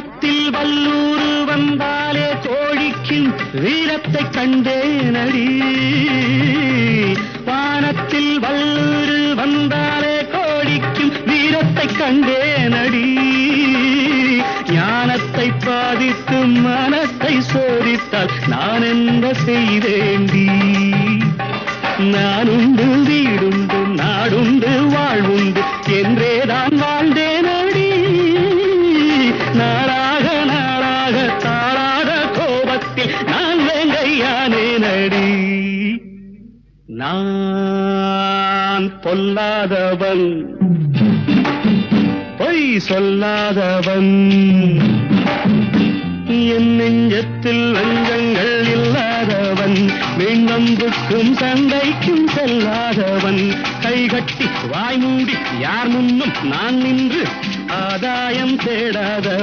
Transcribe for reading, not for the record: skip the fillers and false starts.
வானத்தில் வல்லூர் வந்தாலே கோழிக்கும் வீரத்தை கண்டேனடி. வானத்தில் வல்லூர் வந்தாலே கோழிக்கும் வீரத்தை கண்டேனடி. ஞானத்தை பாதித்து மனத்தை சோதித்தால் நான் என்ன செய்தேண்டி? நானுண்டு வீடுண்டு நாடுண்டு வாழ்வுண்டு என்றேதான் வாழ்ந்தேனடி. நாளாக நாளாக தாளாத கோபத்தில் நான் வேங்கையானேனடி. நான் பொல்லாதவன், பொய் சொல்லாதவன், என் நெஞ்சத்தில் வஞ்சங்கள் இல்லாதவன், வீணம்புக்கும் சண்டைக்கும் செல்லாதவன், கைகட்டி வாய் மூடி யார் முன்னும் நான் நின்று ஆதாயம் தேடாத